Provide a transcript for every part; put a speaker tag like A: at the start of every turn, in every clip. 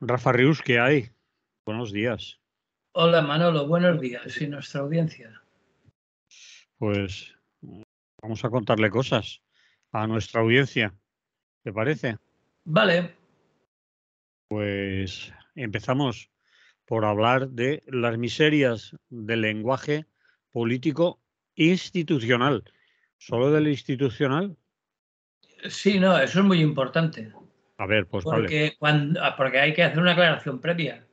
A: Rafa Rius, ¿qué hay? Buenos días.
B: Hola Manolo, buenos días y nuestra audiencia.
A: Pues vamos a contarle cosas a nuestra audiencia, ¿te parece?
B: Vale.
A: Pues empezamos por hablar de las miserias del lenguaje político institucional. ¿Solo del institucional?
B: Sí, no, eso es muy importante.
A: A ver, pues vale.
B: Porque hay que hacer una aclaración previa.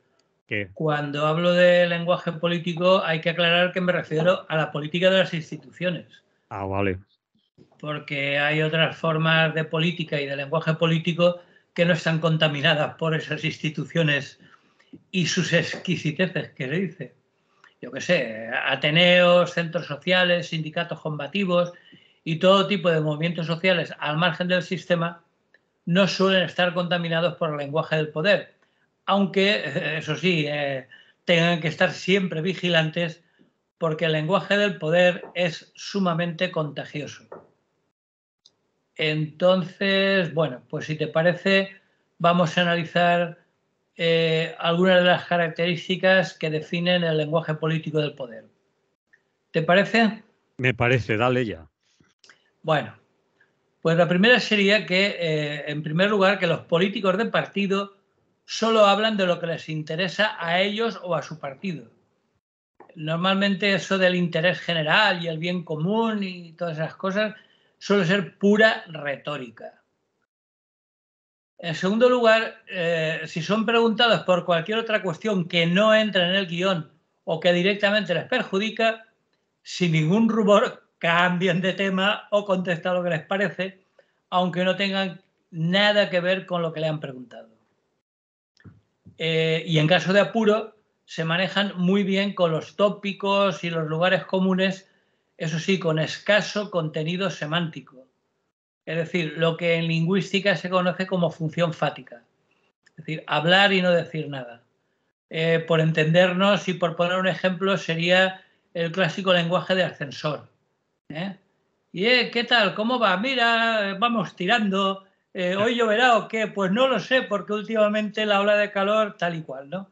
A: ¿Qué?
B: Cuando hablo de lenguaje político hay que aclarar que me refiero a la política de las instituciones.
A: Ah, vale.
B: Porque hay otras formas de política y de lenguaje político que no están contaminadas por esas instituciones y sus exquisiteces, que se dice. Yo qué sé, ateneos, centros sociales, sindicatos combativos y todo tipo de movimientos sociales al margen del sistema no suelen estar contaminados por el lenguaje del poder, aunque, eso sí, tengan que estar siempre vigilantes porque el lenguaje del poder es sumamente contagioso. Entonces, bueno, pues si te parece, vamos a analizar algunas de las características que definen el lenguaje político del poder. ¿Te parece?
A: Me parece, dale ya.
B: Bueno, pues la primera sería que, en primer lugar, que los políticos de partido solo hablan de lo que les interesa a ellos o a su partido. Normalmente eso del interés general y el bien común y todas esas cosas suele ser pura retórica. En segundo lugar, si son preguntados por cualquier otra cuestión que no entra en el guión o que directamente les perjudica, sin ningún rubor cambian de tema o contestan lo que les parece, aunque no tengan nada que ver con lo que le han preguntado. Y en caso de apuro, se manejan muy bien con los tópicos y los lugares comunes, eso sí, con escaso contenido semántico. Es decir, lo que en lingüística se conoce como función fática. Es decir, hablar y no decir nada. Por entendernos y por poner un ejemplo, sería el clásico lenguaje de ascensor. ¿Y qué tal? ¿Cómo va? Mira, vamos tirando. ¿Hoy lloverá o qué? Pues no lo sé, porque últimamente la ola de calor tal y cual, ¿no?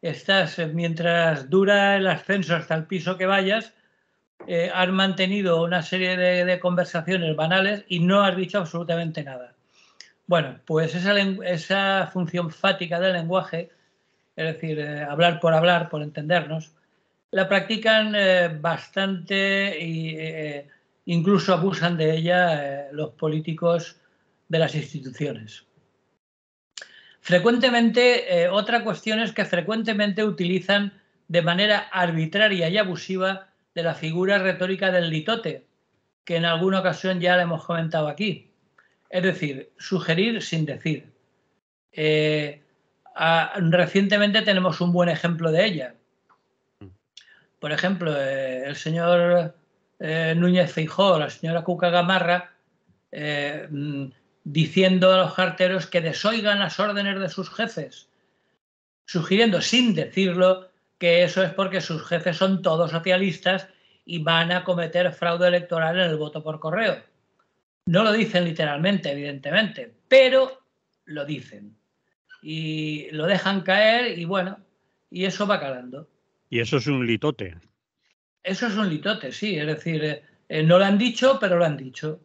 B: Estás, mientras dura el ascenso hasta el piso que vayas, has mantenido una serie de conversaciones banales y no has dicho absolutamente nada. Bueno, pues esa función fática del lenguaje, es decir, hablar, por entendernos, la practican bastante e incluso abusan de ella los políticos de las instituciones. Frecuentemente, otra cuestión es que frecuentemente utilizan de manera arbitraria y abusiva de la figura retórica del litote, que en alguna ocasión ya le hemos comentado aquí. Es decir, sugerir sin decir. Recientemente tenemos un buen ejemplo de ella. Por ejemplo, el señor Núñez Feijóo, la señora Cuca Gamarra, diciendo a los carteros que desoigan las órdenes de sus jefes, sugiriendo sin decirlo que eso es porque sus jefes son todos socialistas y van a cometer fraude electoral en el voto por correo. No lo dicen literalmente, evidentemente, pero lo dicen. Y lo dejan caer y bueno, y eso va calando.
A: Y eso es un litote.
B: Eso es un litote, sí, es decir, no lo han dicho, pero lo han dicho.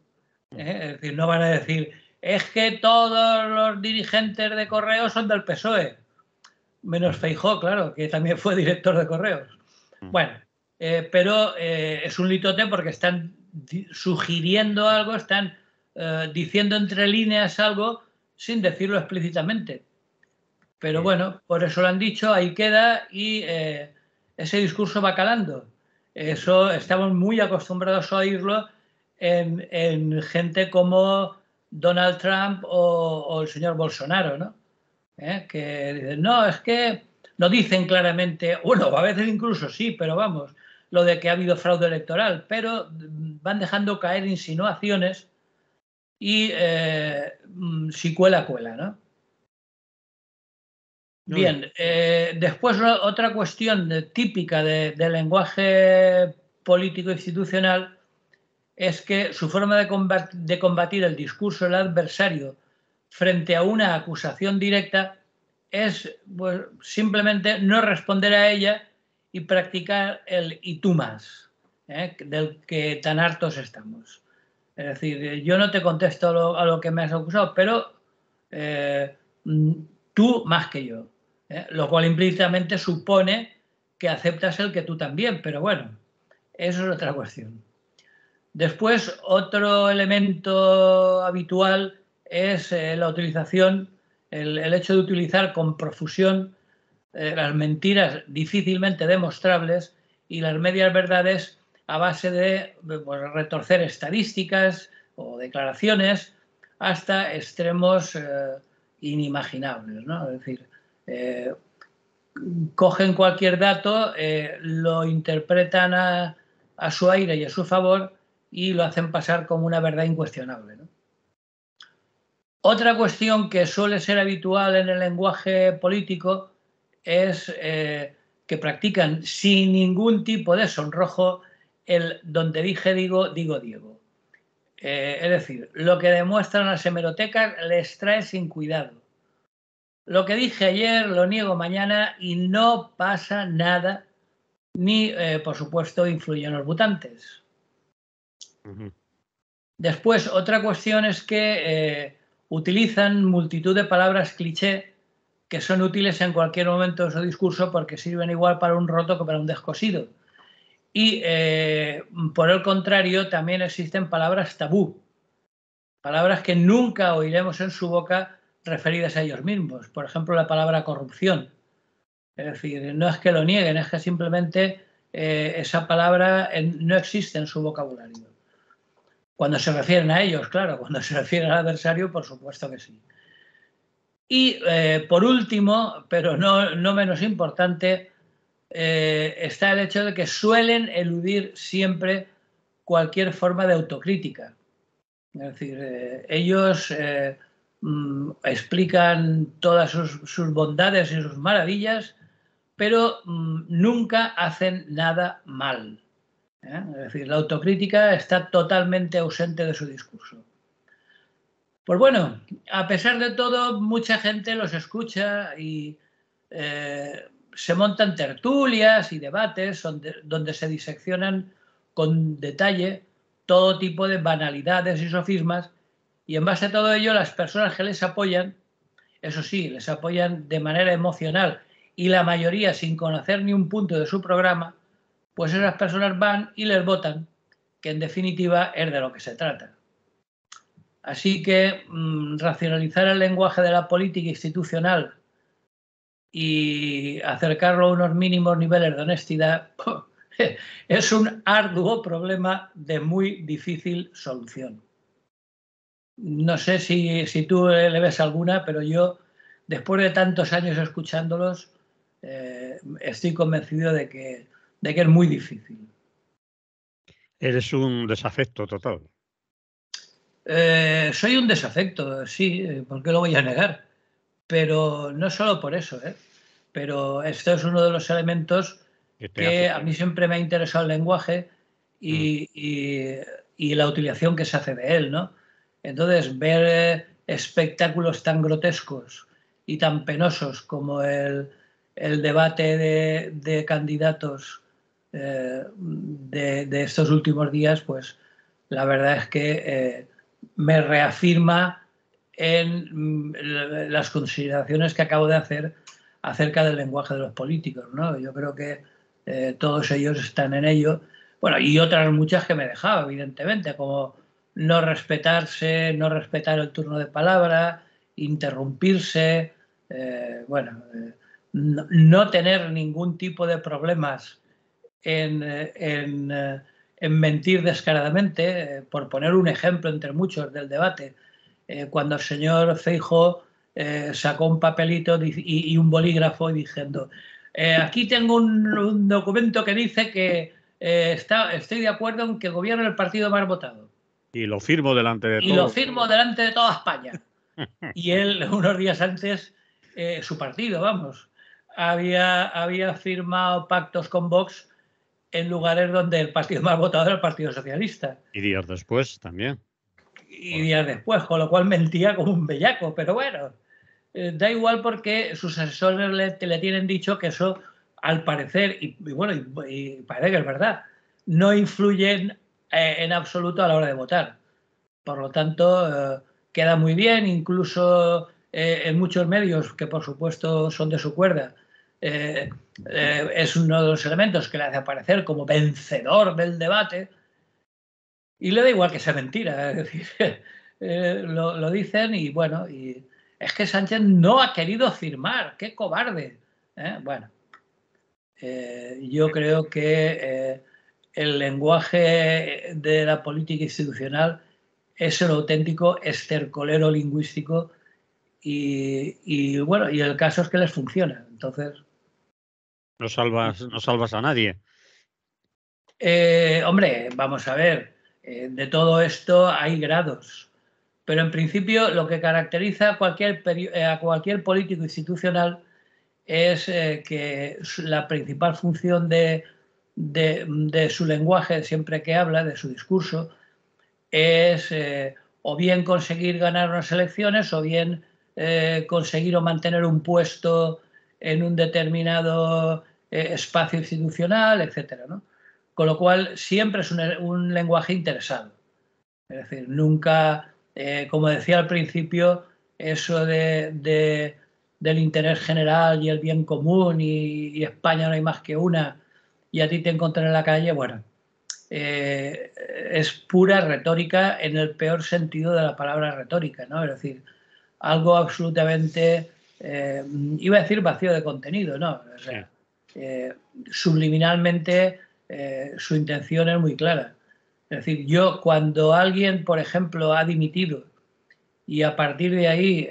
B: Es decir, no van a decir, es que todos los dirigentes de Correos son del PSOE, menos Feijóo, claro, que también fue director de Correos. Bueno, pero es un litote porque están sugiriendo algo, están diciendo entre líneas algo sin decirlo explícitamente. Pero bueno, por eso lo han dicho, ahí queda y ese discurso va calando. Eso estamos muy acostumbrados a oírlo en gente como Donald Trump o el señor Bolsonaro, ¿no? Que dicen, no, es que no dicen claramente, bueno, a veces incluso sí, pero vamos, lo de que ha habido fraude electoral, pero van dejando caer insinuaciones y si cuela, cuela, ¿no? Bien, después otra cuestión típica del lenguaje político institucional es que su forma de combatir el discurso del adversario frente a una acusación directa es pues, simplemente no responder a ella y practicar el y tú más, del que tan hartos estamos. Es decir, yo no te contesto a lo que me has acusado, pero tú más que yo, lo cual implícitamente supone que aceptas el que tú también, pero bueno, eso es otra cuestión. Después, otro elemento habitual es la utilización, el hecho de utilizar con profusión las mentiras difícilmente demostrables y las medias verdades a base de pues, retorcer estadísticas o declaraciones hasta extremos inimaginables, ¿no? Es decir, cogen cualquier dato, lo interpretan a su aire y a su favor y lo hacen pasar como una verdad incuestionable, ¿no? Otra cuestión que suele ser habitual en el lenguaje político es que practican sin ningún tipo de sonrojo el donde dije digo, digo Diego. Es decir, lo que demuestran las hemerotecas les trae sin cuidado. Lo que dije ayer lo niego mañana y no pasa nada, ni, por supuesto, influyen los votantes. Después, otra cuestión es que utilizan multitud de palabras cliché que son útiles en cualquier momento de su discurso porque sirven igual para un roto que para un descosido. Y, por el contrario, también existen palabras tabú, palabras que nunca oiremos en su boca referidas a ellos mismos. Por ejemplo, la palabra corrupción. Es decir, no es que lo nieguen, es que simplemente esa palabra no existe en su vocabulario. Cuando se refieren a ellos, claro, cuando se refieren al adversario, por supuesto que sí. Y por último, pero no menos importante, está el hecho de que suelen eludir siempre cualquier forma de autocrítica. Es decir, ellos explican todas sus bondades y sus maravillas, pero nunca hacen nada mal. Es decir, la autocrítica está totalmente ausente de su discurso. Pues bueno, a pesar de todo, mucha gente los escucha y se montan tertulias y debates donde se diseccionan con detalle todo tipo de banalidades y sofismas y en base a todo ello las personas que les apoyan, eso sí, les apoyan de manera emocional y la mayoría sin conocer ni un punto de su programa, pues esas personas van y les votan, que en definitiva es de lo que se trata. Así que racionalizar el lenguaje de la política institucional y acercarlo a unos mínimos niveles de honestidad es un arduo problema de muy difícil solución. No sé si tú le ves alguna, pero yo, después de tantos años escuchándolos, estoy convencido de que es muy difícil.
A: Eres un desafecto total.
B: Soy un desafecto, sí, ¿por qué lo voy a negar? Pero no solo por eso, pero esto es uno de los elementos que a mí siempre me ha interesado el lenguaje y la utilización que se hace de él, ¿no? Entonces, ver espectáculos tan grotescos y tan penosos como el debate de candidatos de estos últimos días, pues la verdad es que me reafirma en las consideraciones que acabo de hacer acerca del lenguaje de los políticos, ¿no? Yo creo que todos ellos están en ello. Bueno, y otras muchas que me he dejado, evidentemente, como no respetarse, no respetar el turno de palabra, interrumpirse, no tener ningún tipo de problemas en mentir descaradamente, por poner un ejemplo entre muchos del debate, cuando el señor Feijóo sacó un papelito y un bolígrafo diciendo aquí tengo un documento que dice que estoy de acuerdo en que gobierne el partido más votado.
A: Y lo firmo delante de
B: todos. Y lo firmo delante de toda España. Y él, unos días antes, su partido, vamos, había firmado pactos con Vox en lugares donde el partido más votado era el Partido Socialista.
A: Y días después también.
B: Y días después, con lo cual mentía como un bellaco, pero bueno, da igual porque sus asesores le tienen dicho que eso, al parecer, y bueno, y parece que es verdad, no influyen en absoluto a la hora de votar. Por lo tanto, queda muy bien, incluso en muchos medios, que por supuesto son de su cuerda, es uno de los elementos que le hace aparecer como vencedor del debate, y le da igual que sea mentira. Es decir, lo dicen y bueno, y es que Sánchez no ha querido firmar, qué cobarde. Bueno, yo creo que el lenguaje de la política institucional es el auténtico estercolero lingüístico bueno, y el caso es que les funciona. Entonces,
A: No salvas a nadie.
B: hombre, vamos a ver, de todo esto hay grados, pero en principio lo que caracteriza a cualquier político institucional es que la principal función de su lenguaje, siempre que habla, de su discurso, es o bien conseguir ganar unas elecciones o bien conseguir o mantener un puesto en un determinado espacio institucional, etcétera, ¿no? Con lo cual siempre es un lenguaje interesado. Es decir, nunca, como decía al principio, eso del interés general y el bien común y España no hay más que una y a ti te encontré en la calle, bueno, es pura retórica en el peor sentido de la palabra retórica, ¿no? Es decir, algo absolutamente, iba a decir vacío de contenido, ¿no? O sea, subliminalmente su intención es muy clara. Es decir, yo cuando alguien, por ejemplo, ha dimitido y a partir de ahí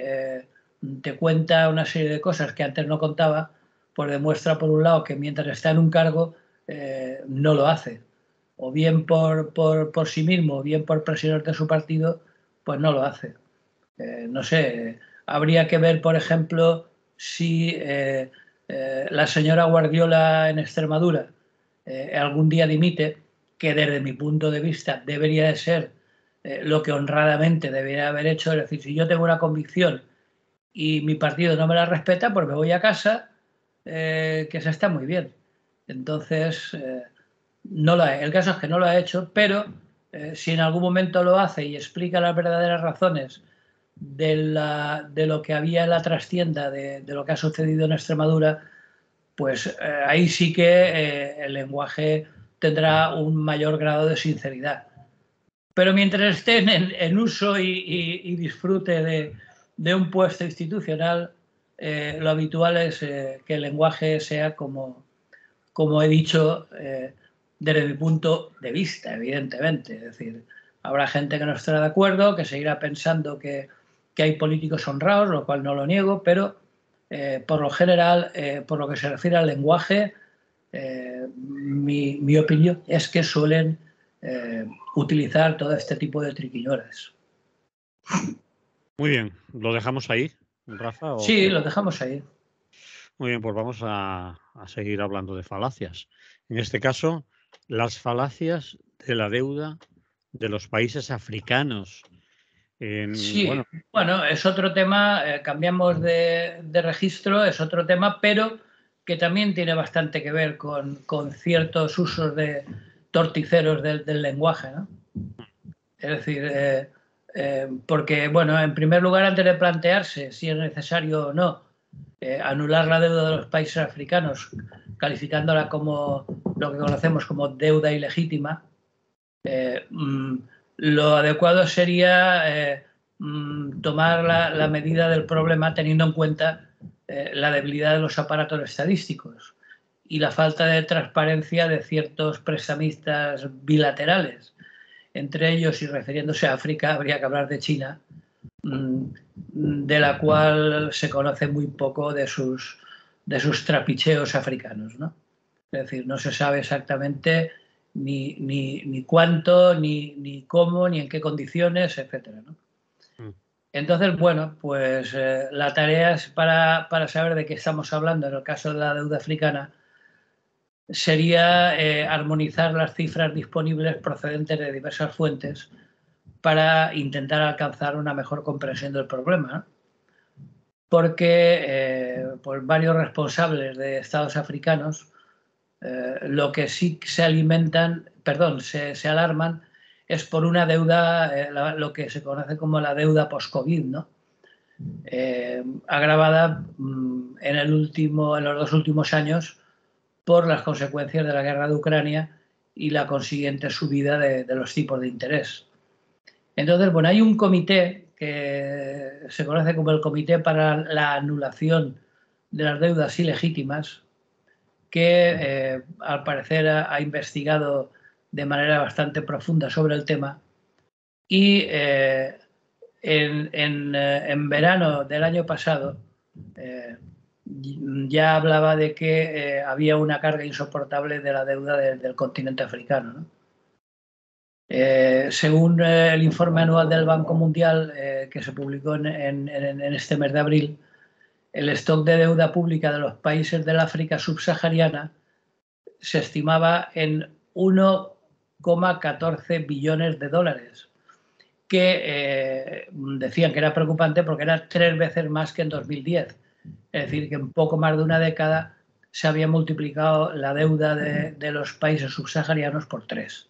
B: te cuenta una serie de cosas que antes no contaba, pues demuestra por un lado que mientras está en un cargo no lo hace. O bien por sí mismo, o bien por presiones de su partido, pues no lo hace. No sé, habría que ver, por ejemplo, si la señora Guardiola en Extremadura algún día dimite, que desde mi punto de vista debería de ser lo que honradamente debería haber hecho. Es decir, si yo tengo una convicción y mi partido no me la respeta, pues me voy a casa, que se está muy bien. Entonces, el caso es que no lo ha hecho, pero si en algún momento lo hace y explica las verdaderas razones de lo que había en la trastienda, de lo que ha sucedido en Extremadura, pues ahí sí que el lenguaje tendrá un mayor grado de sinceridad. Pero mientras estén en uso y disfrute de un puesto institucional, lo habitual es que el lenguaje sea como he dicho, desde mi punto de vista, evidentemente. Es decir, habrá gente que no estará de acuerdo, que seguirá pensando que hay políticos honrados, lo cual no lo niego, pero por lo general, por lo que se refiere al lenguaje, mi opinión es que suelen utilizar todo este tipo de triquiñuelas.
A: Muy bien, ¿lo dejamos ahí, Rafa?
B: Sí, lo dejamos ahí.
A: Muy bien, pues vamos a seguir hablando de falacias. En este caso, las falacias de la deuda de los países africanos.
B: Sí,
A: Bueno,
B: bueno, es otro tema, cambiamos de registro, es otro tema, pero que también tiene bastante que ver con ciertos usos torticeros del lenguaje, ¿no? Es decir, porque, bueno, en primer lugar, antes de plantearse si es necesario o no anular la deuda de los países africanos, calificándola como lo que conocemos como deuda ilegítima, lo adecuado sería tomar la medida del problema teniendo en cuenta la debilidad de los aparatos estadísticos y la falta de transparencia de ciertos prestamistas bilaterales. Entre ellos, y refiriéndose a África, habría que hablar de China, de la cual se conoce muy poco de sus trapicheos africanos, ¿no? Es decir, no se sabe exactamente ni cuánto, ni cómo, ni en qué condiciones, etcétera, ¿no? Entonces, bueno, pues la tarea es para saber de qué estamos hablando en el caso de la deuda africana sería armonizar las cifras disponibles procedentes de diversas fuentes para intentar alcanzar una mejor comprensión del problema, ¿no? porque por varios responsables de estados africanos lo que sí se alarman es por una deuda, lo que se conoce como la deuda post-COVID, ¿no? Agravada en los 2 últimos años por las consecuencias de la guerra de Ucrania y la consiguiente subida de los tipos de interés. Entonces, bueno, hay un comité que se conoce como el Comité para la Anulación de las Deudas Ilegítimas, que al parecer ha investigado de manera bastante profunda sobre el tema y en verano del año pasado ya hablaba de que había una carga insoportable de la deuda del continente africano, ¿no? Según el informe anual del Banco Mundial que se publicó en este mes de abril, el stock de deuda pública de los países del África subsahariana se estimaba en 1,14 billones de dólares, que decían que era preocupante porque era 3 veces más que en 2010. Es decir, que en poco más de una década se había multiplicado la deuda de los países subsaharianos por 3.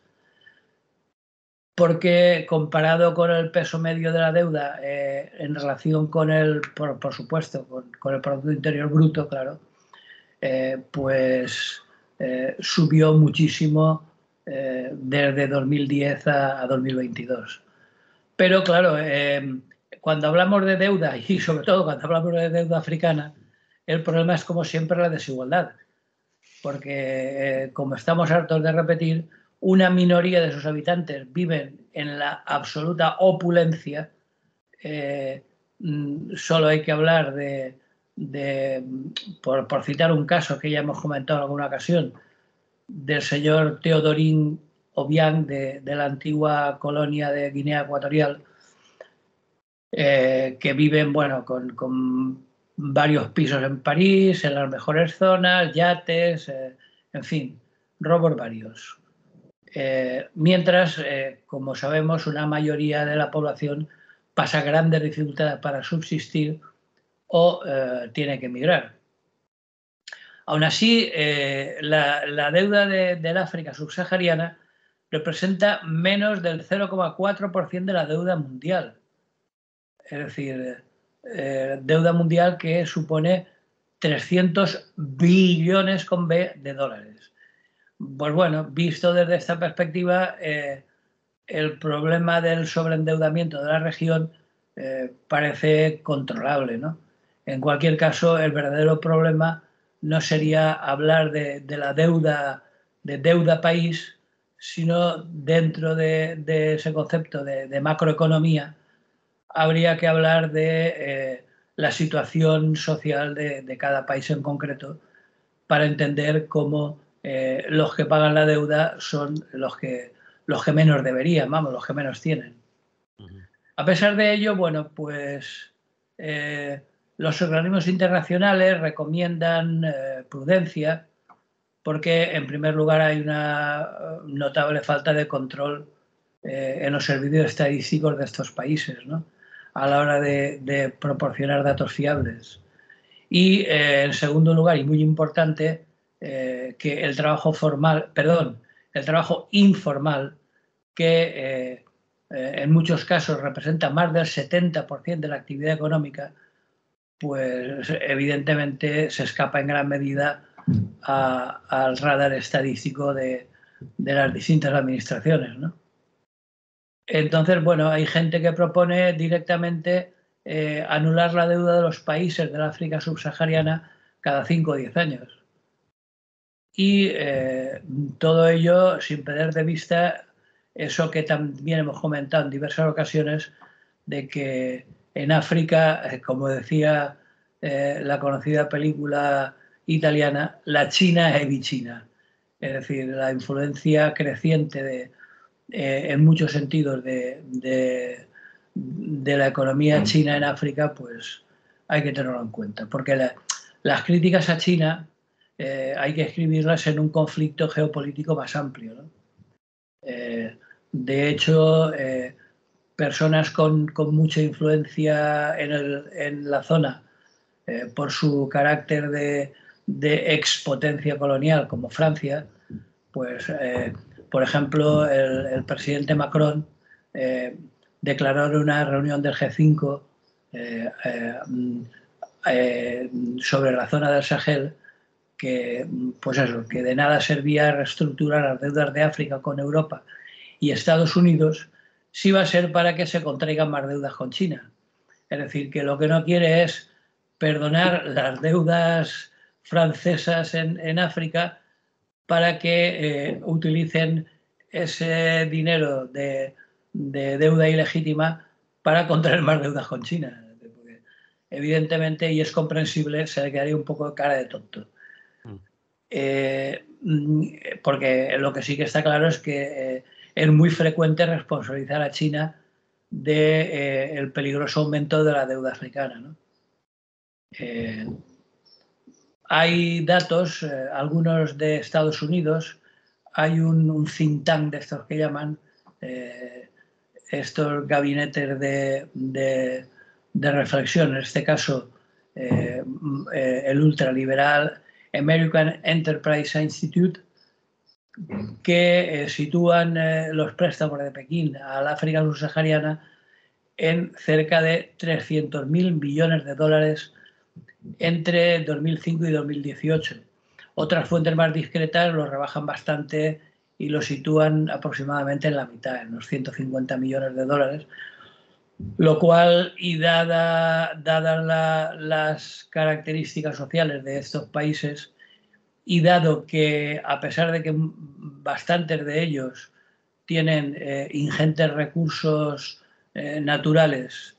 B: Porque comparado con el peso medio de la deuda en relación con por supuesto, con el Producto Interior Bruto, claro, pues subió muchísimo desde 2010 a 2022. Pero claro, cuando hablamos de deuda y sobre todo cuando hablamos de deuda africana, el problema es como siempre la desigualdad. Porque como estamos hartos de repetir, una minoría de sus habitantes viven en la absoluta opulencia. Solo hay que hablar por citar un caso que ya hemos comentado en alguna ocasión, del señor Teodorín Obiang de la antigua colonia de Guinea Ecuatorial, que viven, bueno, con varios pisos en París, en las mejores zonas, yates, en fin, robos varios. Mientras, como sabemos, una mayoría de la población pasa grandes dificultades para subsistir o tiene que emigrar. Aún así, la deuda del África subsahariana representa menos del 0,4% de la deuda mundial. Es decir, deuda mundial que supone 300 billones con B de dólares. Pues bueno, visto desde esta perspectiva, el problema del sobreendeudamiento de la región parece controlable, ¿no? En cualquier caso, el verdadero problema no sería hablar de la deuda, de deuda país, sino dentro de ese concepto de macroeconomía, habría que hablar de la situación social de cada país en concreto para entender cómo los que pagan la deuda son los que menos deberían, vamos, los que menos tienen. A pesar de ello, bueno, pues los organismos internacionales recomiendan prudencia porque, en primer lugar, hay una notable falta de control en los servicios estadísticos de estos países, ¿no?, a la hora de proporcionar datos fiables. Y, en segundo lugar, y muy importante, que el trabajo informal, que en muchos casos representa más del 70% de la actividad económica, pues evidentemente se escapa en gran medida al radar estadístico de las distintas administraciones, ¿no? Entonces, bueno, hay gente que propone directamente anular la deuda de los países del África subsahariana cada 5 o 10 años. Y todo ello sin perder de vista eso que también hemos comentado en diversas ocasiones, de que en África, como decía la conocida película italiana, la China è vicina. Es decir, la influencia creciente en muchos sentidos de la economía china en África, pues hay que tenerlo en cuenta. Porque las críticas a China hay que escribirlas en un conflicto geopolítico más amplio, ¿no? De hecho, personas con mucha influencia en la zona, por su carácter de expotencia colonial como Francia, pues, por ejemplo, el presidente Macron declaró en una reunión del G5 sobre la zona del Sahel que, pues eso, que de nada servía reestructurar las deudas de África con Europa y Estados Unidos si va a ser para que se contraigan más deudas con China. Es decir, que lo que no quiere es perdonar las deudas francesas en África para que utilicen ese dinero de deuda ilegítima para contraer más deudas con China. Porque, evidentemente, y es comprensible, se le quedaría un poco de cara de tonto. Porque lo que sí que está claro es que es muy frecuente responsabilizar a China del peligroso aumento de la deuda africana, ¿no? Hay datos, algunos de Estados Unidos, hay un think tank de estos que llaman estos gabinetes de reflexión, en este caso el ultraliberal American Enterprise Institute, que sitúan los préstamos de Pekín al África subsahariana en cerca de 300.000 millones de dólares entre 2005 y 2018. Otras fuentes más discretas lo rebajan bastante y lo sitúan aproximadamente en la mitad, en unos 150 millones de dólares, lo cual, y dadas las características sociales de estos países, y dado que a pesar de que bastantes de ellos tienen ingentes recursos naturales,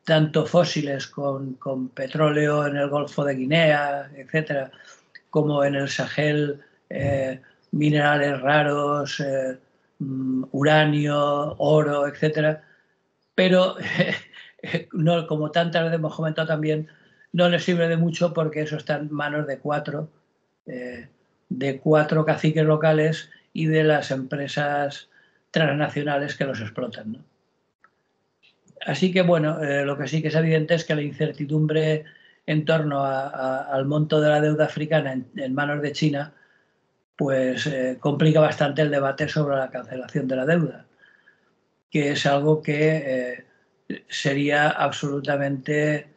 B: tanto fósiles con petróleo en el Golfo de Guinea, etcétera, como en el Sahel, minerales raros, uranio, oro, etcétera, pero no, como tantas veces hemos comentado también, no les sirve de mucho porque eso está en manos de cuatro caciques locales y de las empresas transnacionales que los explotan, ¿no? Así que, bueno, lo que sí que es evidente es que la incertidumbre en torno al monto de la deuda africana en manos de China, pues complica bastante el debate sobre la cancelación de la deuda, que es algo que sería absolutamente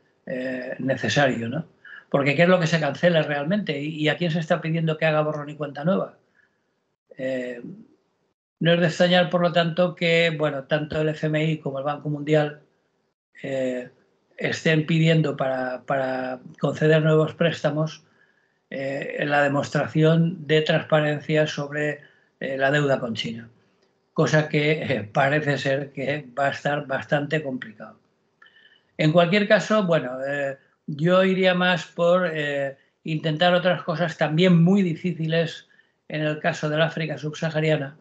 B: necesario, ¿no? Porque ¿qué es lo que se cancela realmente? ¿Y a quién se está pidiendo que haga borrón y cuenta nueva? No es de extrañar, por lo tanto, que, bueno, tanto el FMI como el Banco Mundial estén pidiendo para conceder nuevos préstamos la demostración de transparencia sobre la deuda con China, cosa que parece ser que va a estar bastante complicado. En cualquier caso, bueno, yo iría más por intentar otras cosas también muy difíciles en el caso del África subsahariana,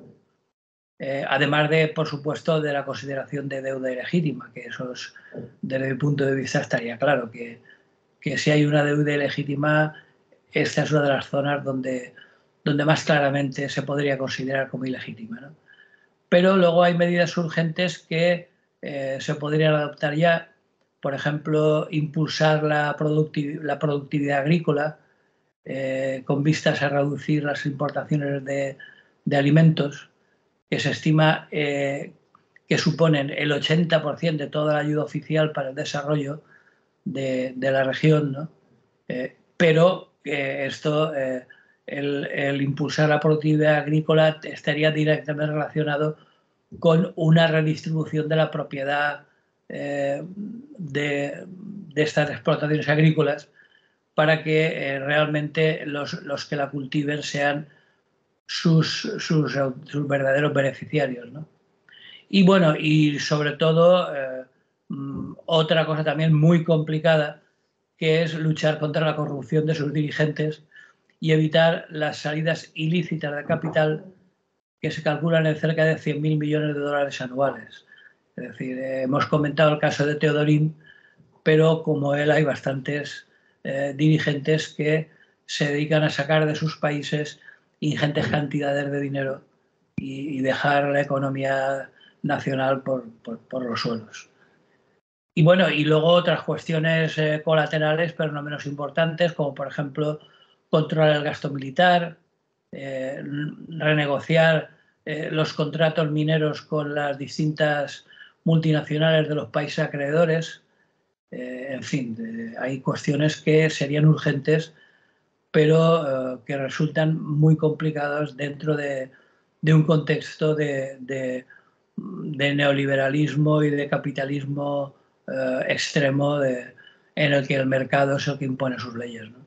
B: además de, por supuesto, de la consideración de deuda ilegítima, que eso es, desde mi punto de vista estaría claro, que si hay una deuda ilegítima, esta es una de las zonas donde más claramente se podría considerar como ilegítima, ¿no? Pero luego hay medidas urgentes que se podrían adoptar ya, por ejemplo, impulsar la productividad agrícola con vistas a reducir las importaciones de alimentos, que se estima que suponen el 80% de toda la ayuda oficial para el desarrollo de la región, ¿no? Pero esto, el impulsar la productividad agrícola estaría directamente relacionado con una redistribución de la propiedad de estas explotaciones agrícolas para que realmente los que la cultiven sean sus verdaderos beneficiarios, ¿no? Y bueno, y sobre todo, otra cosa también muy complicada, que es luchar contra la corrupción de sus dirigentes y evitar las salidas ilícitas de capital que se calculan en cerca de 100.000 millones de dólares anuales. Es decir, hemos comentado el caso de Teodorín, pero como él hay bastantes dirigentes que se dedican a sacar de sus países ingentes cantidades de dinero y dejar la economía nacional por los suelos. Y bueno, y luego otras cuestiones colaterales, pero no menos importantes, como por ejemplo controlar el gasto militar, renegociar los contratos mineros con las distintas multinacionales de los países acreedores. En fin, hay cuestiones que serían urgentes, pero que resultan muy complicadas dentro de un contexto de neoliberalismo y de capitalismo extremo en el que el mercado es el que impone sus leyes, ¿no?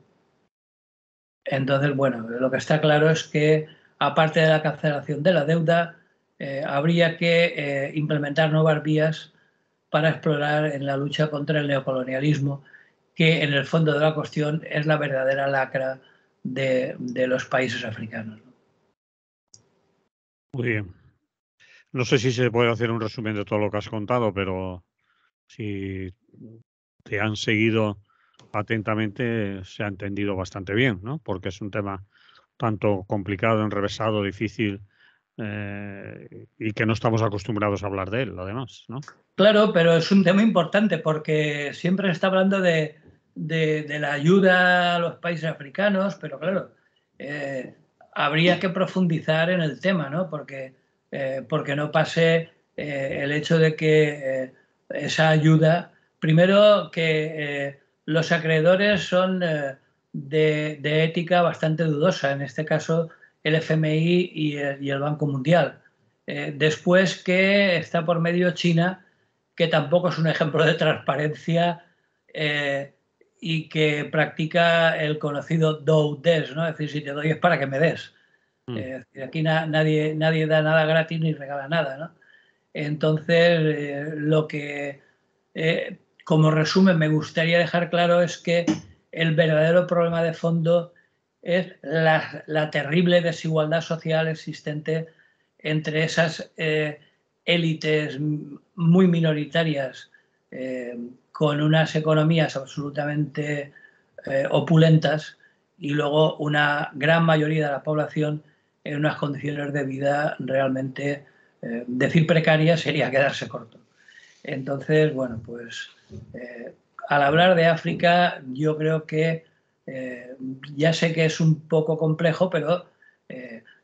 B: Entonces, bueno, lo que está claro es que, aparte de la cancelación de la deuda, habría que implementar nuevas vías para explorar en la lucha contra el neocolonialismo, que en el fondo de la cuestión es la verdadera lacra de los países africanos, ¿no?
A: Muy bien. No sé si se puede hacer un resumen de todo lo que has contado, pero si te han seguido atentamente, se ha entendido bastante bien, ¿no? Porque es un tema tanto complicado, enrevesado, difícil, y que no estamos acostumbrados a hablar de él, además, ¿no?
B: Claro, pero es un tema importante porque siempre se está hablando de la ayuda a los países africanos, pero claro, habría que profundizar en el tema, ¿no? Porque no pase el hecho de que esa ayuda, primero que los acreedores son de ética bastante dudosa, en este caso el FMI y el Banco Mundial. Después que está por medio China, que tampoco es un ejemplo de transparencia y que practica el conocido do-des, ¿no? Es decir, si te doy es para que me des. Aquí nadie da nada gratis ni regala nada, ¿no? Entonces, lo que, como resumen, me gustaría dejar claro es que el verdadero problema de fondo es la terrible desigualdad social existente entre esas élites muy minoritarias con unas economías absolutamente opulentas y luego una gran mayoría de la población en unas condiciones de vida realmente, decir precarias sería quedarse corto. Entonces, bueno, pues al hablar de África, yo creo que ya sé que es un poco complejo, pero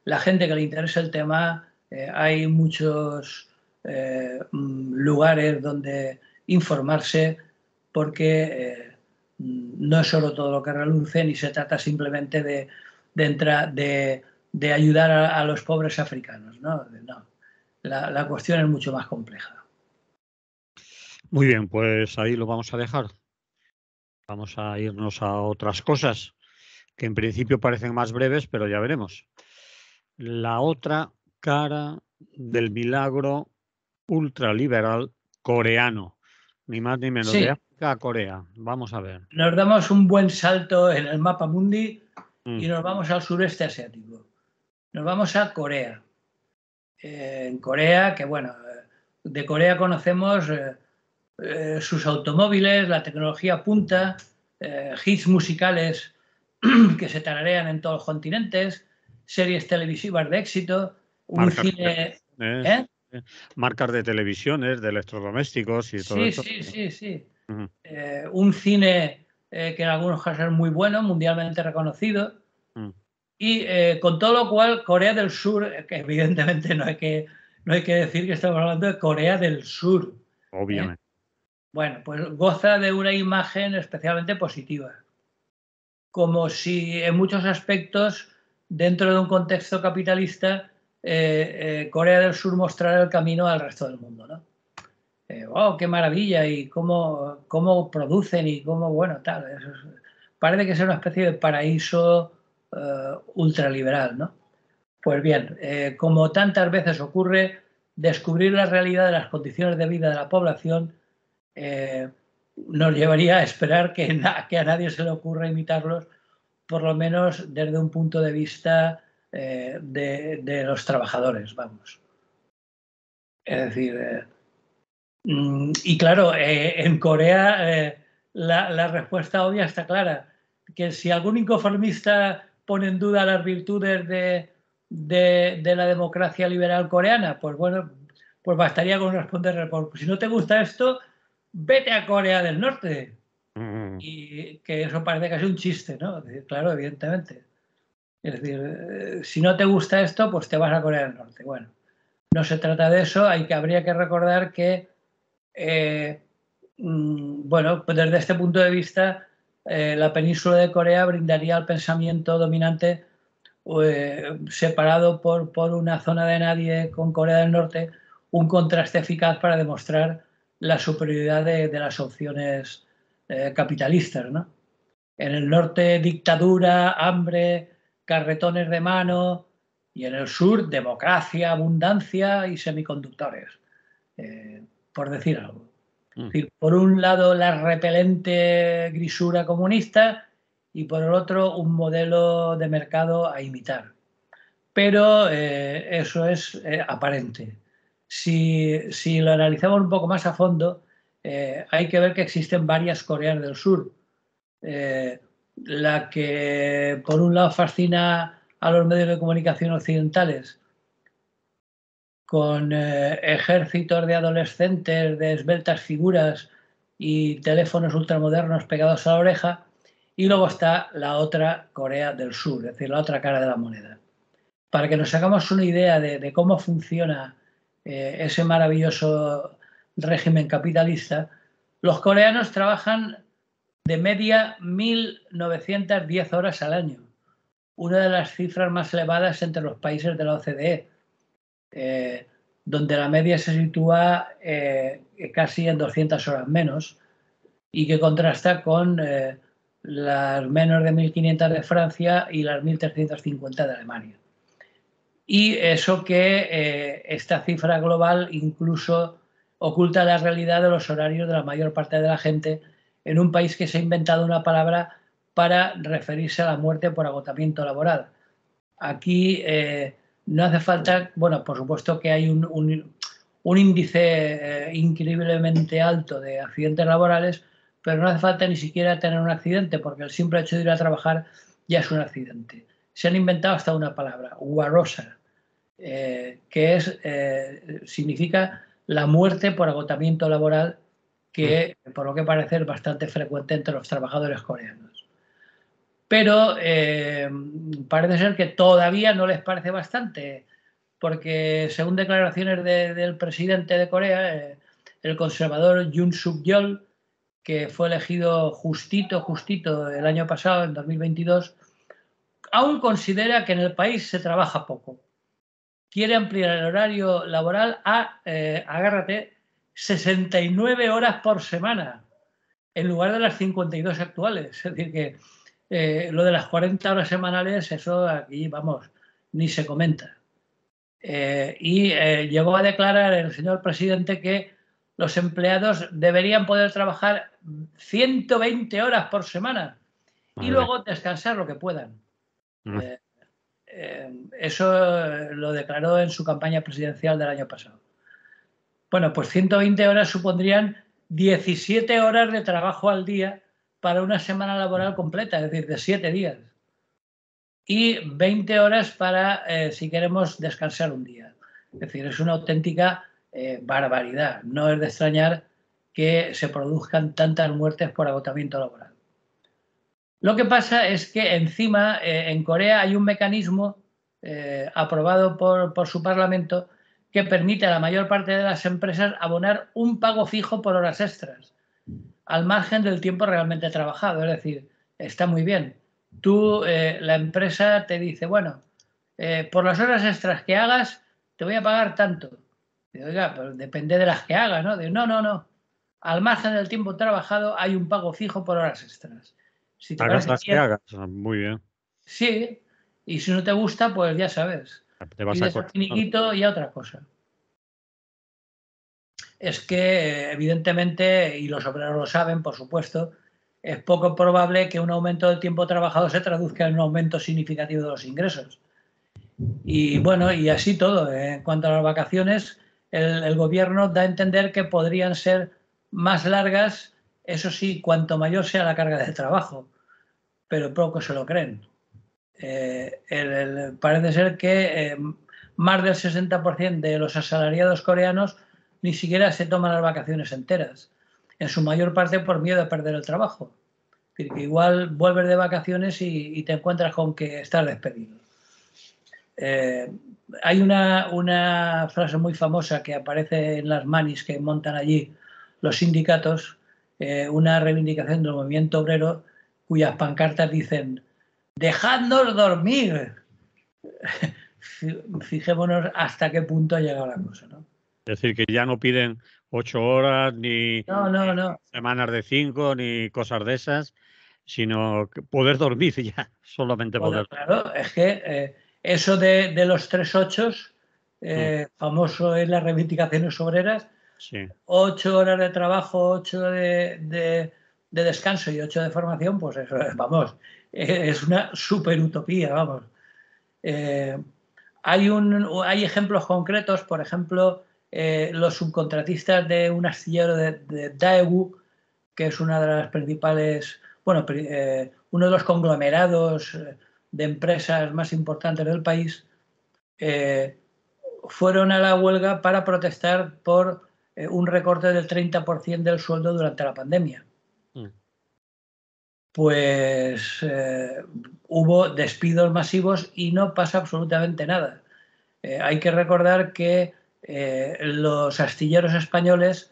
B: la gente que le interesa el tema, hay muchos lugares donde informarse, porque no es solo todo lo que reluce, ni se trata simplemente de ayudar a los pobres africanos, ¿no? No. La cuestión es mucho más compleja.
A: Muy bien, pues ahí lo vamos a dejar. Vamos a irnos a otras cosas que en principio parecen más breves, pero ya veremos. La otra cara del milagro ultraliberal coreano, ni más ni menos, de
B: Sí,
A: África a Corea. Vamos a ver.
B: nos damos un buen salto en el mapa mundi y
A: Mm,
B: nos vamos al sureste asiático. Nos vamos a Corea. En Corea, que bueno, de Corea conocemos sus automóviles, la tecnología punta, hits musicales que se tararean en todos los continentes, series televisivas de éxito, un
A: marcas de
B: cine...
A: televisiones,
B: ¿Eh?
A: marcas de televisiones, de electrodomésticos y todo
B: Sí,
A: esto.
B: sí, sí, sí.
A: Ujú,
B: Un cine que en algunos casos es muy bueno, mundialmente reconocido.
A: mm,
B: Y con todo lo cual, Corea del Sur, que evidentemente no hay que decir que estamos hablando de Corea del Sur, ¿eh?
A: obviamente.
B: Bueno, pues goza de una imagen especialmente positiva, como si en muchos aspectos, dentro de un contexto capitalista, Corea del Sur mostrara el camino al resto del mundo, ¿no? ¡Oh, qué maravilla! Y cómo producen y cómo, bueno, tal. Parece que es una especie de paraíso ultraliberal, ¿no? Pues bien, como tantas veces ocurre, descubrir la realidad de las condiciones de vida de la población nos llevaría a esperar que a nadie se le ocurra imitarlos, por lo menos desde un punto de vista de los trabajadores, vamos. Es decir, y claro, en Corea la respuesta obvia está clara, que si algún inconformista pone en duda las virtudes de la democracia liberal coreana, pues bueno, pues bastaría con responder, si no te gusta esto, vete a Corea del Norte.
A: Mm.
B: Y que eso parece casi un chiste, ¿no? Claro, evidentemente. Es decir, si no te gusta esto, pues te vas a Corea del Norte. Bueno, no se trata de eso. Habría que recordar que, bueno, pues desde este punto de vista, la península de Corea brindaría al pensamiento dominante, separado por una zona de nadie con Corea del Norte, un contraste eficaz para demostrar la superioridad de las opciones capitalistas, ¿no? En el norte, dictadura, hambre, carretones de mano, y en el sur, democracia, abundancia y semiconductores, por decir algo. Es decir, por un lado, la repelente grisura comunista y por el otro, un modelo de mercado a imitar. Pero eso es aparente. Si lo analizamos un poco más a fondo, hay que ver que existen varias Coreas del Sur. La que por un lado fascina a los medios de comunicación occidentales con ejércitos de adolescentes, de esbeltas figuras y teléfonos ultramodernos pegados a la oreja, y luego está la otra Corea del Sur, es decir, la otra cara de la moneda. Para que nos hagamos una idea de cómo funciona ese maravilloso régimen capitalista, los coreanos trabajan de media 1.910 horas al año, una de las cifras más elevadas entre los países de la OCDE, donde la media se sitúa casi en 200 horas menos, y que contrasta con las menos de 1.500 de Francia y las 1.350 de Alemania. Y eso que esta cifra global incluso oculta la realidad de los horarios de la mayor parte de la gente en un país que se ha inventado una palabra para referirse a la muerte por agotamiento laboral. Aquí no hace falta, bueno, por supuesto que hay un índice increíblemente alto de accidentes laborales, pero no hace falta ni siquiera tener un accidente, porque el simple hecho de ir a trabajar ya es un accidente. Se han inventado hasta una palabra, warosa, que significa la muerte por agotamiento laboral, que por lo que parece es bastante frecuente entre los trabajadores coreanos. Pero parece ser que todavía no les parece bastante, porque según declaraciones del presidente de Corea, el conservador Yoon Suk-yeol, que fue elegido justito el año pasado, en 2022, aún considera que en el país se trabaja poco. Quiere ampliar el horario laboral a, agárrate, 69 horas por semana, en lugar de las 52 actuales. Es decir, que lo de las 40 horas semanales, eso aquí, vamos, ni se comenta. Llegó a declarar el señor presidente que los empleados deberían poder trabajar 120 horas por semana y luego descansar lo que puedan. Eso lo declaró en su campaña presidencial del año pasado. Bueno, pues 120 horas supondrían 17 horas de trabajo al día para una semana laboral completa, es decir, de 7 días. Y 20 horas para, si queremos, descansar un día. Es decir, es una auténtica barbaridad. No es de extrañar que se produzcan tantas muertes por agotamiento laboral. Lo que pasa es que encima en Corea hay un mecanismo aprobado por su parlamento que permite a la mayor parte de las empresas abonar un pago fijo por horas extras, al margen del tiempo realmente trabajado. Es decir, está muy bien. Tú, la empresa te dice, bueno, por las horas extras que hagas, te voy a pagar tanto. Y, oiga, pero depende de las que hagas, ¿no? No. Al margen del tiempo trabajado hay un pago fijo por horas extras. Si te
A: Hagas
B: parece
A: las que
B: bien,
A: hagas, muy bien.
B: sí. Y si no te gusta, pues ya sabes.
A: Te vas a
B: Pides el
A: cortar.
B: finiquito y a otra cosa. Es que, evidentemente, y los obreros lo saben, por supuesto, es poco probable que un aumento del tiempo trabajado se traduzca en un aumento significativo de los ingresos. Y bueno, y así todo. En cuanto a las vacaciones, el gobierno da a entender que podrían ser más largas, eso sí, cuanto mayor sea la carga de trabajo, pero poco se lo creen. Parece ser que más del 60% de los asalariados coreanos ni siquiera se toman las vacaciones enteras. en su mayor parte por miedo a perder el trabajo. Es decir, que igual vuelves de vacaciones y te encuentras con que estás despedido. Hay una frase muy famosa que aparece en las manis que montan allí los sindicatos, una reivindicación del movimiento obrero cuyas pancartas dicen «dejadnos dormir». Fijémonos hasta qué punto ha llegado la cosa, ¿no?
A: Es decir, que ya no piden 8 horas ni
B: No.
A: semanas de 5 ni cosas de esas, sino que poder dormir ya, solamente
B: Bueno,
A: poder.
B: claro, es que eso de los 3 ochos, famoso en las reivindicaciones obreras,
A: Sí.
B: 8 horas de trabajo, 8 de descanso y 8 de formación, pues eso, vamos, es una super utopía, vamos. Hay ejemplos concretos, por ejemplo, los subcontratistas de un astillero de Daewoo, que es una de las principales, bueno, uno de los conglomerados de empresas más importantes del país, fueron a la huelga para protestar por un recorte del 30% del sueldo durante la pandemia. Pues hubo despidos masivos y no pasa absolutamente nada. Hay que recordar que los astilleros españoles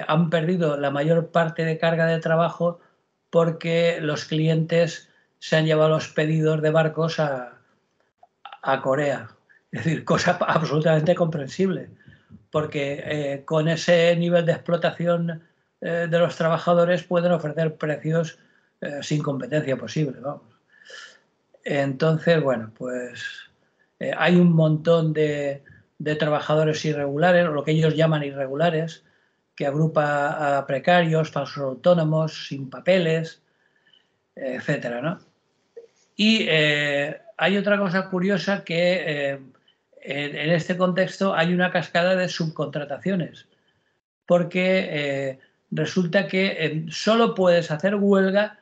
B: han perdido la mayor parte de carga de trabajo porque los clientes se han llevado los pedidos de barcos a Corea. Es decir, cosa absolutamente comprensible, porque con ese nivel de explotación de los trabajadores pueden ofrecer precios sin competencia posible, vamos. Entonces, bueno, pues hay un montón de trabajadores irregulares, o lo que ellos llaman irregulares, que agrupa a precarios, falsos autónomos, sin papeles, etcétera, ¿no? Y hay otra cosa curiosa que en este contexto hay una cascada de subcontrataciones, porque resulta que solo puedes hacer huelga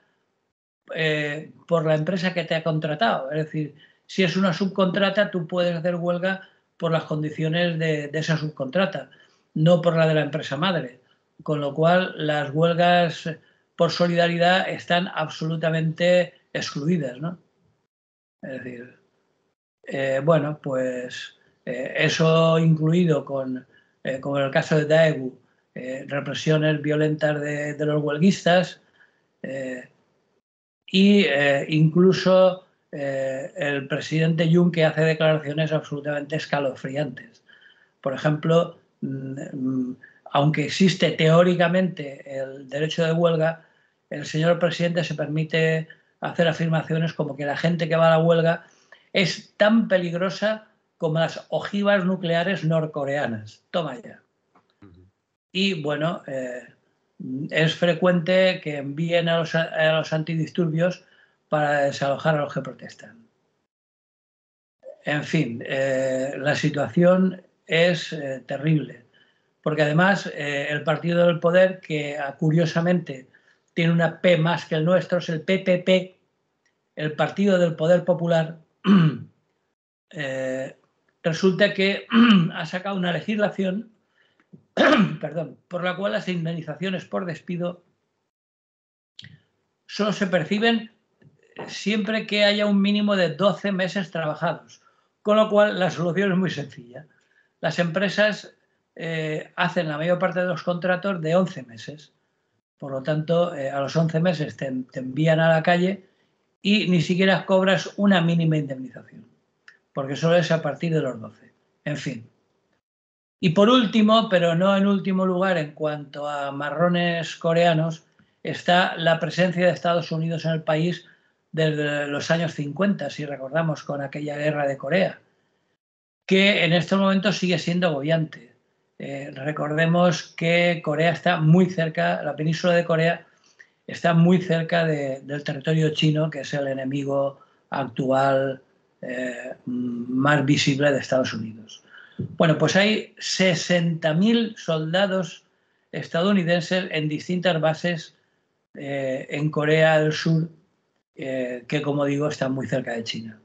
B: por la empresa que te ha contratado. Es decir, si es una subcontrata, tú puedes hacer huelga por las condiciones de esa subcontrata, no por la de la empresa madre. Con lo cual, las huelgas por solidaridad están absolutamente excluidas, ¿no? Es decir, bueno, pues eso incluido con, como en el caso de Daewoo, represiones violentas de los huelguistas, y incluso el presidente Juncker hace declaraciones absolutamente escalofriantes. Por ejemplo, aunque existe teóricamente el derecho de huelga, el señor presidente se permite hacer afirmaciones como que la gente que va a la huelga es tan peligrosa como las ojivas nucleares norcoreanas. Toma ya. Y bueno, es frecuente que envíen a los antidisturbios para desalojar a los que protestan. En fin, la situación es terrible, porque además el partido del poder, que curiosamente tiene una P más que el nuestro, es el PPP, el Partido del Poder Popular, resulta que ha sacado una legislación perdón, por la cual las indemnizaciones por despido solo se perciben siempre que haya un mínimo de 12 meses trabajados. Con lo cual, la solución es muy sencilla. Las empresas hacen la mayor parte de los contratos de 11 meses. Por lo tanto, a los 11 meses te envían a la calle y ni siquiera cobras una mínima indemnización, porque solo es a partir de los 12. En fin. Y por último, pero no en último lugar en cuanto a marrones coreanos, está la presencia de Estados Unidos en el país desde los años 50, si recordamos, con aquella guerra de Corea, que en estos momentos sigue siendo agobiante. Recordemos que Corea está muy cerca, la península de Corea está muy cerca del territorio chino, que es el enemigo actual más visible de Estados Unidos. Bueno, pues hay 60.000 soldados estadounidenses en distintas bases en Corea del Sur, que como digo están muy cerca de China.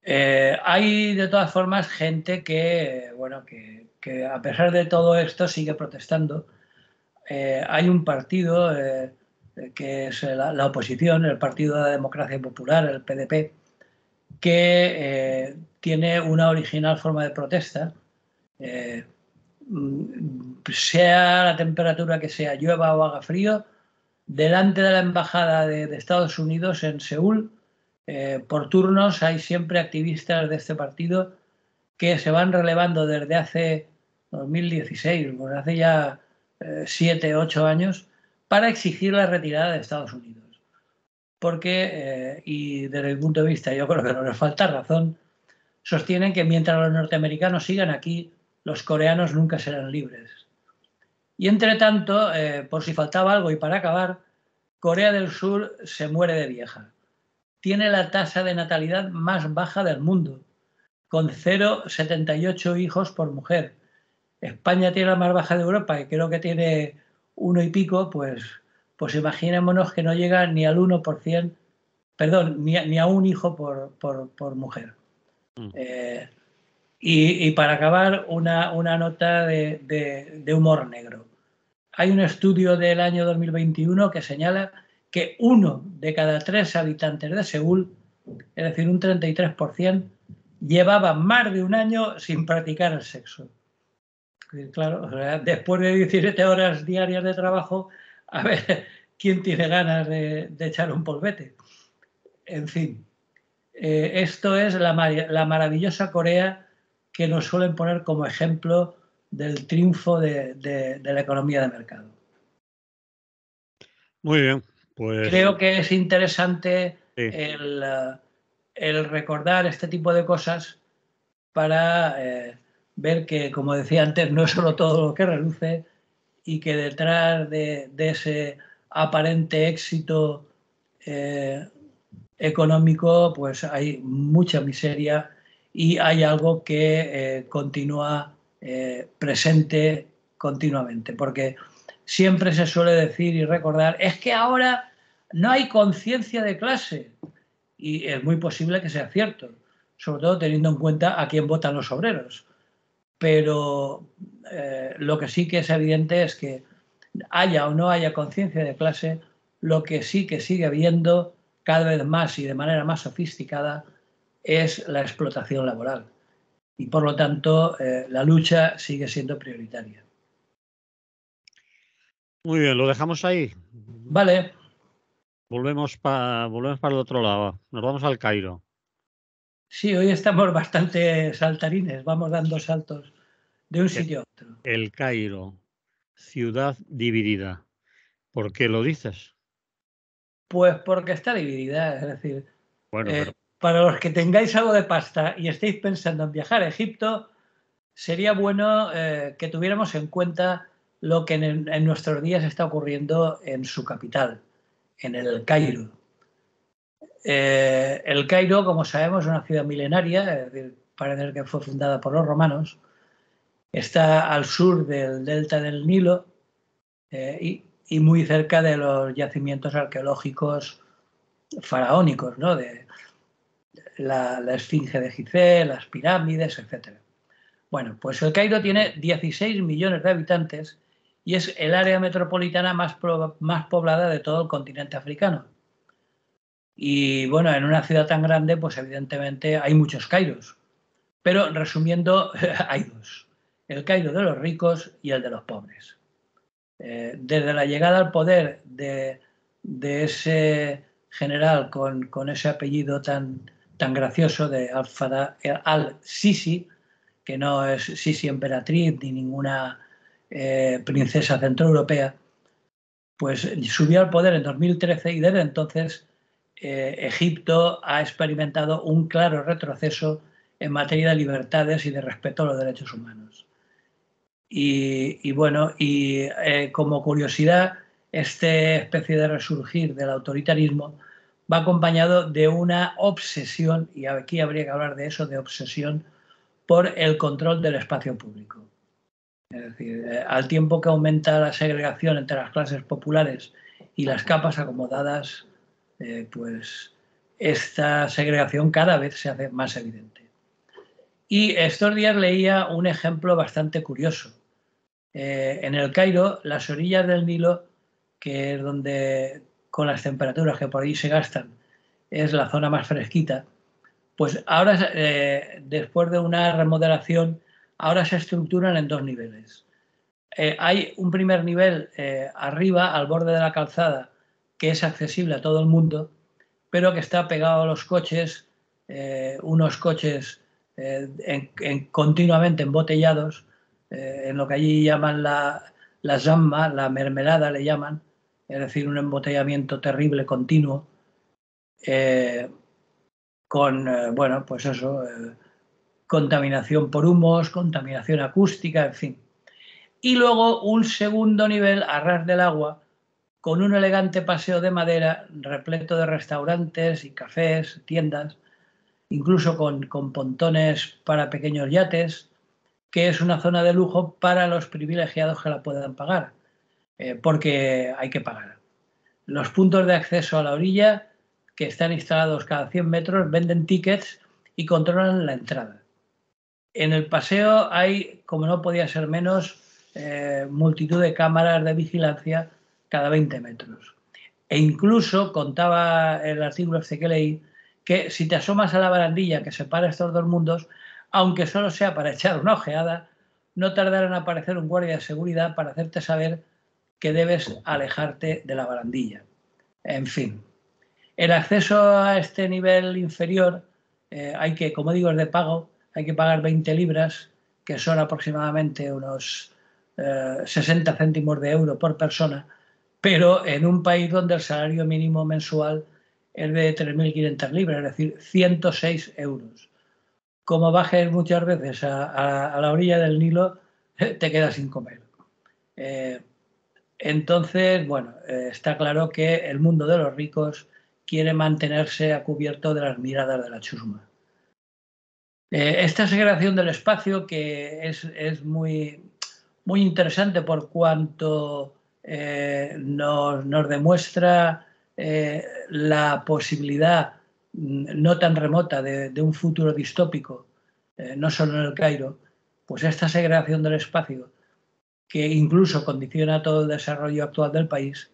B: Hay de todas formas gente que, bueno, que a pesar de todo esto sigue protestando. hay un partido que es la oposición, el Partido de la Democracia Popular, el PDP, que tiene una original forma de protesta, sea la temperatura que sea, llueva o haga frío, delante de la embajada de Estados Unidos en Seúl, por turnos hay siempre activistas de este partido que se van relevando desde hace 2016, pues hace ya 7, 8 años, para exigir la retirada de Estados Unidos. Porque, y desde el punto de vista, yo creo que no les falta razón, sostienen que mientras los norteamericanos sigan aquí, los coreanos nunca serán libres. Y entre tanto, por si faltaba algo y para acabar, Corea del Sur se muere de vieja. Tiene la tasa de natalidad más baja del mundo, con 0,78 hijos por mujer. España tiene la más baja de Europa, que creo que tiene 1 y pico, pues imaginémonos que no llega ni al 1%, perdón, ni a un hijo por mujer. Y para acabar, una nota de humor negro. Hay un estudio del año 2021 que señala que 1 de cada 3 habitantes de Seúl, es decir, un 33%, llevaba más de un año sin practicar el sexo. Claro, después de 17 horas diarias de trabajo, a ver quién tiene ganas de echar un polvete. En fin, esto es la maravillosa Corea que nos suelen poner como ejemplo del triunfo de la economía de mercado.
A: Muy bien, pues
B: creo que es interesante
A: sí.
B: el recordar este tipo de cosas para ver que, como decía antes, no es solo todo lo que reluce y que detrás de ese aparente éxito económico pues hay mucha miseria y hay algo que continúa presente continuamente, porque siempre se suele decir y recordar, es que ahora no hay conciencia de clase, y es muy posible que sea cierto, sobre todo teniendo en cuenta a quién votan los obreros. Pero lo que sí que es evidente es que haya o no haya conciencia de clase, lo que sí que sigue habiendo cada vez más y de manera más sofisticada es la explotación laboral. Y por lo tanto, la lucha sigue siendo prioritaria.
A: Muy bien, lo dejamos ahí.
B: Vale.
A: Volvemos para el otro lado. Nos vamos al Cairo.
B: Sí, hoy estamos bastante saltarines, vamos dando saltos de un sitio a otro.
A: El Cairo, ciudad dividida. ¿Por qué lo dices?
B: Pues porque está dividida, es decir,
A: Bueno, pero
B: para los que tengáis algo de pasta y estéis pensando en viajar a Egipto, sería bueno que tuviéramos en cuenta lo que en nuestros días está ocurriendo en su capital, en el Cairo. El Cairo, como sabemos, es una ciudad milenaria, es decir, parece que fue fundada por los romanos, está al sur del delta del Nilo y muy cerca de los yacimientos arqueológicos faraónicos, ¿no? De la Esfinge de Gizeh, las pirámides, etc. Bueno, pues el Cairo tiene 16 millones de habitantes y es el área metropolitana más poblada de todo el continente africano. Y bueno, en una ciudad tan grande, pues evidentemente hay muchos Cairos. Pero resumiendo, hay dos. El Cairo de los ricos y el de los pobres. Desde la llegada al poder de ese general con ese apellido tan gracioso de al-Sisi, que no es Sisi emperatriz ni ninguna princesa centroeuropea, pues subió al poder en 2013 y desde entonces Egipto ha experimentado un claro retroceso en materia de libertades y de respeto a los derechos humanos. Y bueno, como curiosidad, esta especie de resurgir del autoritarismo va acompañado de una obsesión, y aquí habría que hablar de eso, de obsesión por el control del espacio público. Es decir, al tiempo que aumenta la segregación entre las clases populares y las capas acomodadas, pues esta segregación cada vez se hace más evidente. Y estos días leía un ejemplo bastante curioso. En el Cairo, las orillas del Nilo, que es donde, con las temperaturas que por ahí se gastan, es la zona más fresquita, pues ahora, después de una remodelación, ahora se estructuran en 2 niveles. Hay un primer nivel arriba, al borde de la calzada, que es accesible a todo el mundo, pero que está pegado a los coches, unos coches continuamente embotellados, en lo que allí llaman la zamba, la mermelada le llaman, es decir, un embotellamiento terrible, continuo, con, bueno, pues eso, contaminación por humos, contaminación acústica, en fin. Y luego un segundo nivel a ras del agua, con un elegante paseo de madera repleto de restaurantes y cafés, tiendas, incluso con pontones para pequeños yates, que es una zona de lujo para los privilegiados que la puedan pagar, porque hay que pagar. Los puntos de acceso a la orilla, que están instalados cada 100 metros, venden tickets y controlan la entrada. En el paseo hay, como no podía ser menos, multitud de cámaras de vigilancia cada 20 metros. E incluso contaba el artículo este que leí que si te asomas a la barandilla que separa estos 2 mundos, aunque solo sea para echar una ojeada, no tardará en aparecer un guardia de seguridad para hacerte saber que debes alejarte de la barandilla. En fin, el acceso a este nivel inferior hay que, como digo, es de pago, hay que pagar 20 libras, que son aproximadamente unos 60 céntimos de euro por persona, pero en un país donde el salario mínimo mensual es de 3.500 libras, es decir, 106 euros. Como bajes muchas veces a la orilla del Nilo, te quedas sin comer. Entonces, bueno, está claro que el mundo de los ricos quiere mantenerse a cubierto de las miradas de la chusma. Esta segregación del espacio, que es muy, muy interesante por cuanto nos demuestra la posibilidad no tan remota de un futuro distópico, no solo en el Cairo, pues esta segregación del espacio, que incluso condiciona todo el desarrollo actual del país,